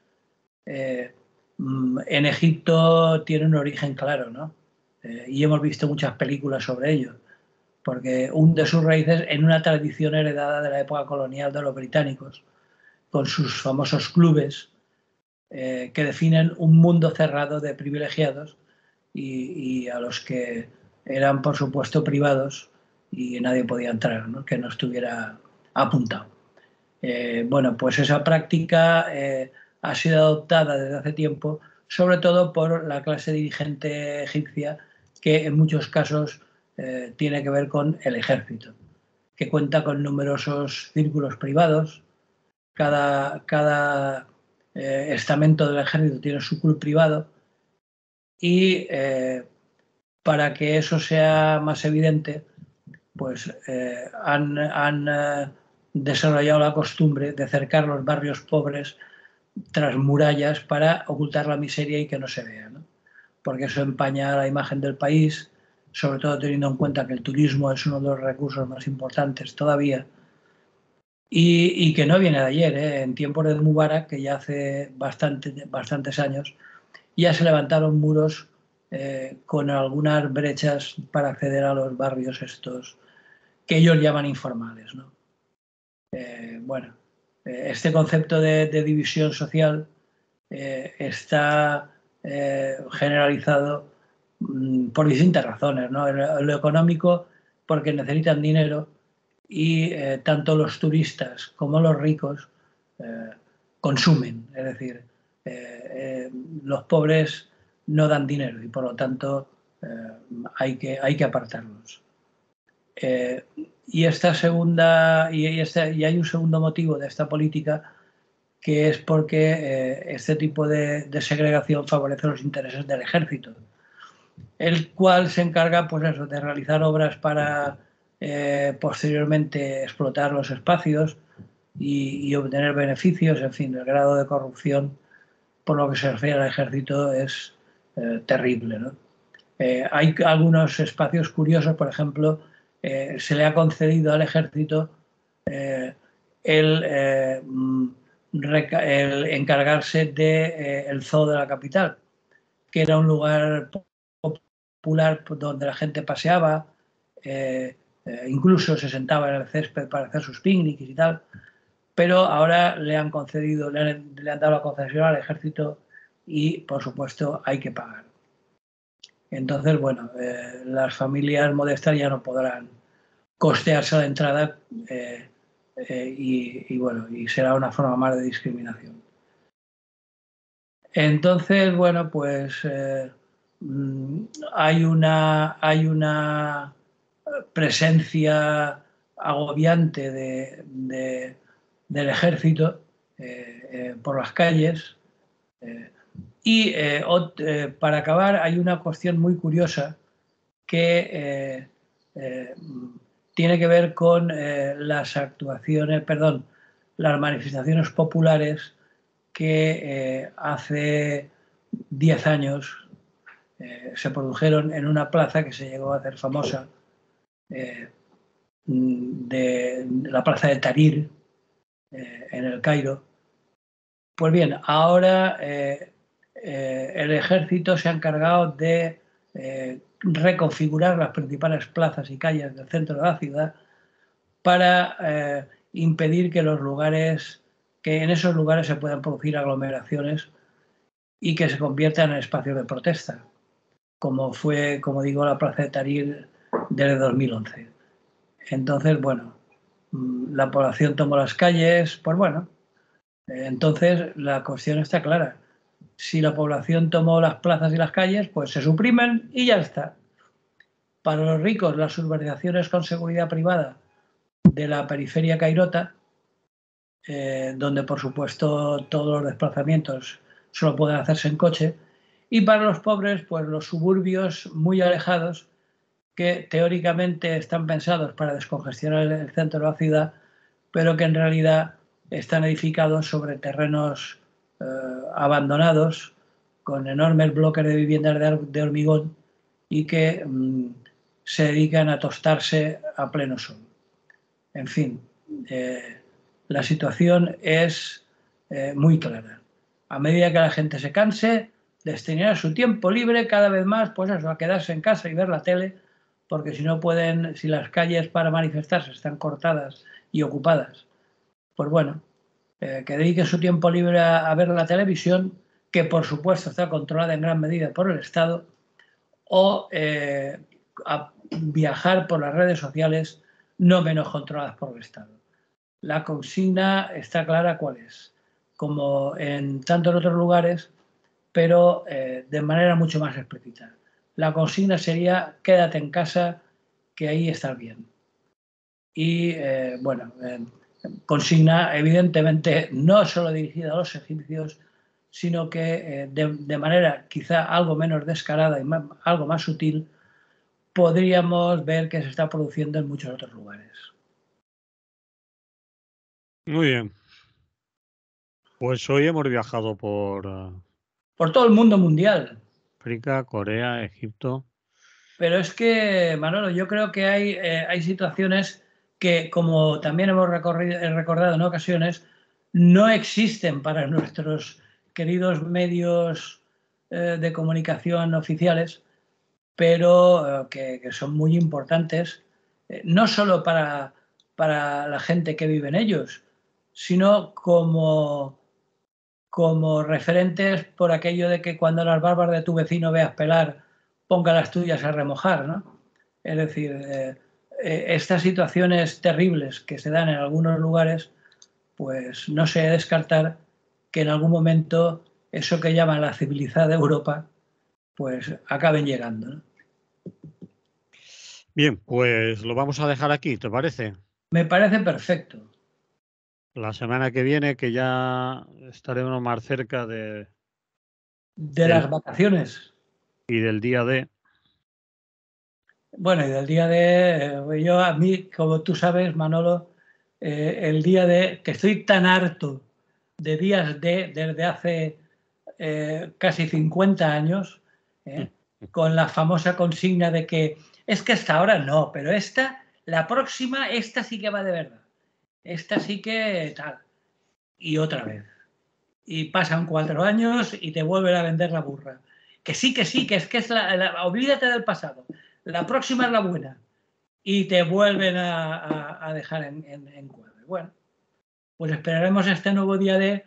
B: en Egipto tiene un origen claro, ¿no? Y hemos visto muchas películas sobre ello, porque hunde sus raíces en una tradición heredada de la época colonial de los británicos, con sus famosos clubes que definen un mundo cerrado de privilegiados y a los que eran, por supuesto, privados y nadie podía entrar, ¿no? Que no estuviera apuntado. Bueno, pues esa práctica ha sido adoptada desde hace tiempo, sobre todo por la clase dirigente egipcia, que en muchos casos tiene que ver con el ejército, que cuenta con numerosos círculos privados. Cada estamento del ejército tiene su club privado y para que eso sea más evidente, pues han desarrollado la costumbre de cercar los barrios pobres tras murallas para ocultar la miseria y que no se vea, ¿no? Porque eso empaña la imagen del país, sobre todo teniendo en cuenta que el turismo es uno de los recursos más importantes todavía y que no viene de ayer, ¿eh? En tiempos de Mubarak, que ya hace bastantes años, ya se levantaron muros con algunas brechas para acceder a los barrios estos que ellos llaman informales, ¿no? Bueno, este concepto de división social está generalizado por distintas razones, ¿no? En lo económico, porque necesitan dinero y tanto los turistas como los ricos consumen, es decir, los pobres no dan dinero y por lo tanto hay que apartarlos. Y hay un segundo motivo de esta política, que es porque este tipo de segregación favorece los intereses del ejército, el cual se encarga, pues eso, de realizar obras para posteriormente explotar los espacios y obtener beneficios. En fin, el grado de corrupción por lo que se refiere al ejército es terrible, ¿no? Hay algunos espacios curiosos, por ejemplo, se le ha concedido al ejército el encargarse del zoo de la capital, que era un lugar popular donde la gente paseaba, incluso se sentaba en el césped para hacer sus picnics y tal, pero ahora le han concedido, le han dado la concesión al ejército y, por supuesto, hay que pagar. Entonces, bueno, las familias modestas ya no podrán costearse la entrada y bueno, y será una forma más de discriminación. Entonces, bueno, pues hay una presencia agobiante del ejército por las calles. Y para acabar, hay una cuestión muy curiosa que tiene que ver con las manifestaciones populares que hace 10 años se produjeron en una plaza que se llegó a hacer famosa, de la plaza de Tahrir, en el Cairo. Pues bien, ahora el ejército se ha encargado de reconfigurar las principales plazas y calles del centro de la ciudad para impedir que en esos lugares se puedan producir aglomeraciones y que se conviertan en espacios de protesta, como fue, como digo, la plaza de Tahrir desde 2011. Entonces, bueno, la población tomó las calles, pues bueno, entonces la cuestión está clara. Si la población tomó las plazas y las calles, pues se suprimen y ya está. Para los ricos, las urbanizaciones con seguridad privada de la periferia cairota, donde por supuesto todos los desplazamientos solo pueden hacerse en coche, y para los pobres, pues los suburbios muy alejados, que teóricamente están pensados para descongestionar el centro de la ciudad, pero que en realidad están edificados sobre terrenos abandonados, con enormes bloques de viviendas de hormigón y que se dedican a tostarse a pleno sol. En fin, la situación es muy clara. A medida que la gente se canse, destinará su tiempo libre cada vez más, pues eso, a quedarse en casa y ver la tele, porque si no pueden, si las calles para manifestarse están cortadas y ocupadas, pues bueno, que dediquen su tiempo libre a ver la televisión, que por supuesto está controlada en gran medida por el Estado, o a viajar por las redes sociales no menos controladas por el Estado. La consigna está clara cuál es, como en tantos otros lugares, pero de manera mucho más explícita. La consigna sería: quédate en casa, que ahí estás bien. Y bueno, consigna evidentemente no solo dirigida a los egipcios, sino que de manera quizá algo menos descarada y algo más sutil, podríamos ver que se está produciendo en muchos otros lugares.
A: Muy bien. Pues hoy hemos viajado por
B: Por todo el mundo mundial.
A: África, Corea, Egipto.
B: Pero es que, Manolo, yo creo que hay situaciones que, como también hemos recordado en ocasiones, no existen para nuestros queridos medios de comunicación oficiales, pero que son muy importantes, no solo para la gente que vive en ellos, sino como referentes por aquello de que cuando las barbas de tu vecino veas pelar, ponga las tuyas a remojar, ¿no? Es decir, estas situaciones terribles que se dan en algunos lugares, pues no sé descartar que en algún momento eso que llaman la civilizada Europa, pues acaben llegando, ¿no?
A: Bien, pues lo vamos a dejar aquí, ¿te parece?
B: Me parece perfecto.
A: La semana que viene, que ya estaremos más cerca
B: De
A: del,
B: las vacaciones.
A: y del día D.
B: Bueno, y del día de, yo a mí, como tú sabes, Manolo, el día de, que estoy tan harto de días de desde hace casi 50 años, con la famosa consigna de que es que hasta ahora no, pero la próxima, esta sí que va de verdad. esta sí que tal. Y otra vez. Y pasan 4 años y te vuelven a vender la burra. Que sí, que es olvídate del pasado. La próxima es la buena. Y te vuelven a dejar en cuadro. Bueno, pues esperaremos este nuevo día de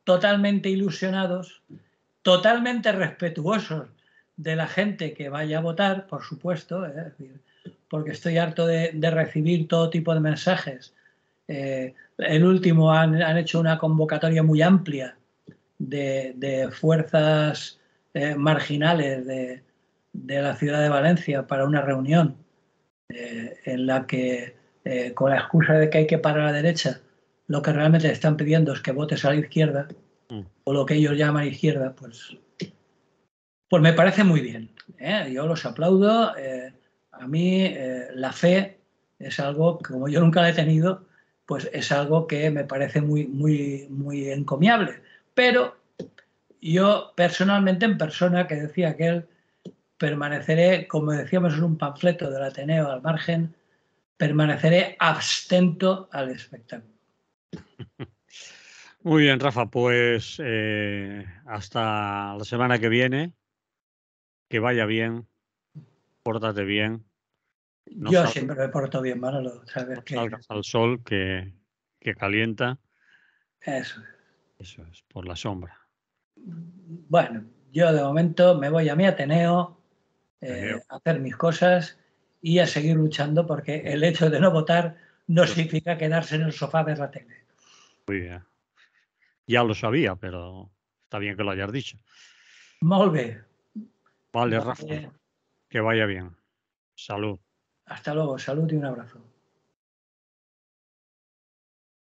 B: totalmente ilusionados, totalmente respetuosos de la gente que vaya a votar, por supuesto, es decir, porque estoy harto de recibir todo tipo de mensajes. El último han hecho una convocatoria muy amplia de fuerzas marginales de la ciudad de Valencia para una reunión en la que, con la excusa de que hay que parar a la derecha, lo que realmente están pidiendo es que votes a la izquierda, o lo que ellos llaman izquierda, pues me parece muy bien. Yo los aplaudo. A mí la fe es algo que, como yo nunca la he tenido, pues es algo que me parece muy, muy, muy encomiable. Pero yo personalmente, en persona, que decía aquel, permaneceré, como decíamos en un panfleto del Ateneo al margen, permaneceré abstento al espectáculo.
A: Muy bien, Rafa, pues hasta la semana que viene. Que vaya bien, pórtate bien. No
B: Yo siempre me porto bien, Manolo. Sabes que
A: salgas al sol que calienta.
B: eso.
A: Eso es, por la sombra.
B: Bueno, yo de momento me voy a mi Ateneo a hacer mis cosas y a seguir luchando, porque el hecho de no votar no significa quedarse en el sofá de la tele.
A: Muy bien. Ya lo sabía, pero está bien que lo hayas dicho.
B: Molt bé.
A: Vale, Rafa, que vaya bien. Salud.
B: Hasta luego, salud y un abrazo.